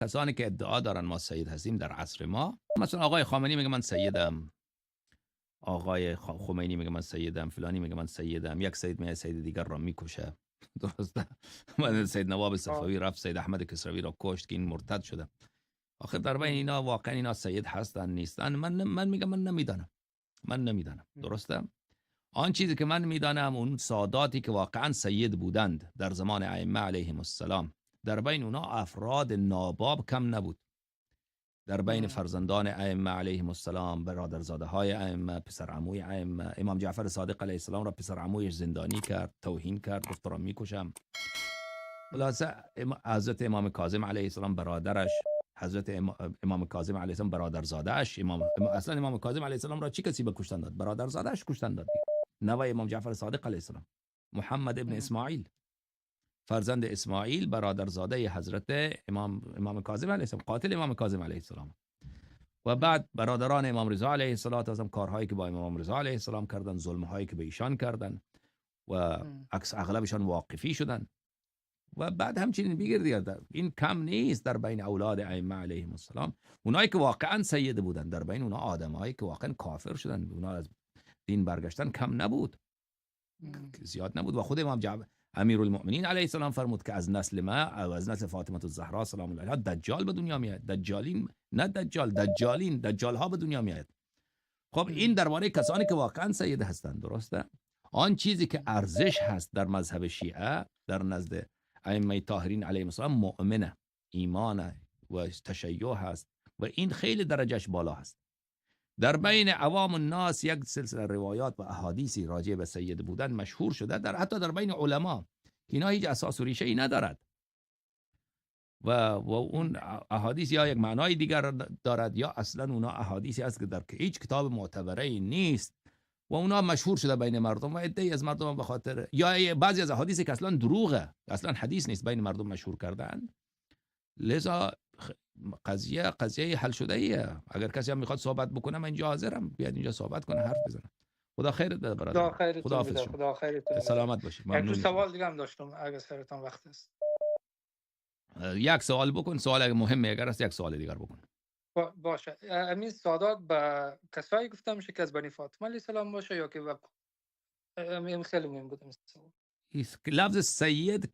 کسانی که ادعا دارن ما سید هستیم در عصر ما، مثلا آقای خامنه‌ای میگه من سیدم، آقای خمینی میگه من سیدم، فلانی میگه من سیدم، یک سید میگه سید دیگر را میکشه. درسته؟ من سید نواب صفوی رفت سید احمد کسروی را کشت که این مرتد شده. آخه در بین اینا واقعا اینا سید هستن نیستن؟ من میگم من نمیدانم. درسته؟ آن چیزی که من میدانم اون ساداتی که واقعا سید بودند در زمان ائمه علیهم السلام، در بین اونا افراد ناباب کم نبود. در بین فرزندان ائمه علیهم السلام، برادرزاده های ائمه، پسر عموی ائمه، امام جعفر صادق علیه السلام را پسر عمویش زندانی کرد، توهین کرد، گفت را میکشم. خلاصه حضرت امام کاظم علیه السلام برادرش، حضرت امام کاظم علیه السلام برادرزاده‌اش، اصلا امام کاظم علیه السلام را چی کسی به کشتن داد؟ برادرزاده‌اش کشتن داد. نوه امام جعفر صادق علیه السلام، محمد ابن اسماعیل، فرزند اسماعیل، برادرزاده حضرت امام کاظم علیه السلام، قاتل امام کاظم علیه السلام. و بعد برادران امام رضا علیه السلام، کارهایی که با امام رضا علیه السلام کردن، ظلم‌هایی که به ایشان کردن و اغلبشان واقفی شدن. و بعد همچنین بگیردید این کم نیست در بین اولاد ائمه علیهم السلام. اونایی که واقعا سید بودن، در بین اونا آدمایی که واقعا کافر شدن، اونا از دین برگشتن کم نبود، زیاد نبود. و خود امام امیرالمؤمنین علیه السلام فرمود که از نسل ما و از نسل فاطمه الزهرا سلام الله علیها دجال به دنیا میاد. دجالین نه دجالین، دجال ها به دنیا میاد. خب این درباره کسانی که واقعا سید هستند. درسته؟ آن چیزی که ارزش هست در مذهب شیعه در نزد ائمه طاهرین علیهم السلام مؤمنه، ایمان و تشیع هست و این خیلی درجهش بالا هست. در بین عوام الناس یک سلسله روایات و احادیثی راجع به سید بودن مشهور شده، حتی در بین علما که اینا هیچ اساس و ریشه ای ندارد و اون احادیث یا یک معنای دیگر دارد یا اصلا اونا احادیثی است که در هیچ کتاب معتبری نیست و اونا مشهور شده بین مردم و عده‌ای از مردم به خاطر یا بعضی از احادیثی که اصلا دروغه، اصلا حدیث نیست، بین مردم مشهور کردن. لذا قضیه حل شده ایه. اگر کسی هم میخواد صحبت بکنه من اینجا حاضرم، بیاد اینجا صحبت کنه، حرف بزنه. خدا خیرت بده برادر. خدا حافظ شما. خدا خیرتون بده. سلامت باشید. یک دو سوال دیگه هم داشتم اگه سرتون وقت است. یک سوال بکن، سوال مهمه، اگر است یک سوال دیگر بکن. باشه. امین سادات به کسایی گفتم میشه که از بنی فاطمه علیه السلام باشه یا که امین خیلی مهم بود. لفظ سید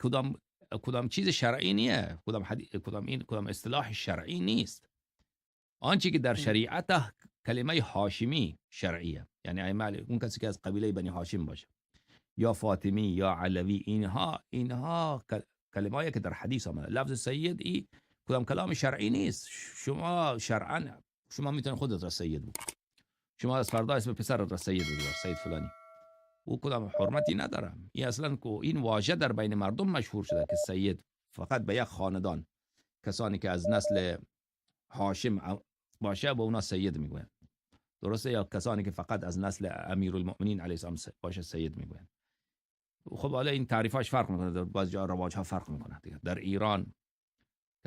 کدام چیز شرعی نیه، کدام اصطلاح شرعی نیست. آنچه که در شریعت کلمه هاشمی شرعیه، یعنی اون کسی که از قبیله بنی هاشم باشه یا فاطمی یا علوی، اینها کلمه‌ای که در حدیث آمده. لفظ سید ای کدام کلام شرعی نیست. شما شرعا شما میتونید خودت را سید بکنید. شما از فردا اسم پسرت را سید بگذار، سید فلانی، او کدام حرمتی نداره. این اصلا این واژه در بین مردم مشهور شده که سید فقط به یک خاندان، کسانی که از نسل هاشم باشه به اونا سید میگوین. درسته؟ یا کسانی که فقط از نسل امیرالمؤمنین علیه السلام باشه سید میگوین. خب حالا این تعریفاش فرق میکنه، در بعضی جا رواج‌ها فرق میکنه دیگه. در ایران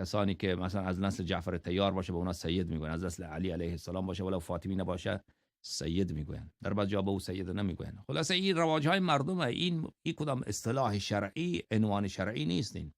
کسانی که مثلا از نسل جعفر طیار باشه به اونا سید میگوین، از نسل علی علیه السلام باشه ولو فاطمی نباشه سید میگوین، در بعضی جا به او سید نمیگوین. خلاصه این رواج‌های مردمه. این کدام اصطلاح شرعی، عنوان شرعی نیست. این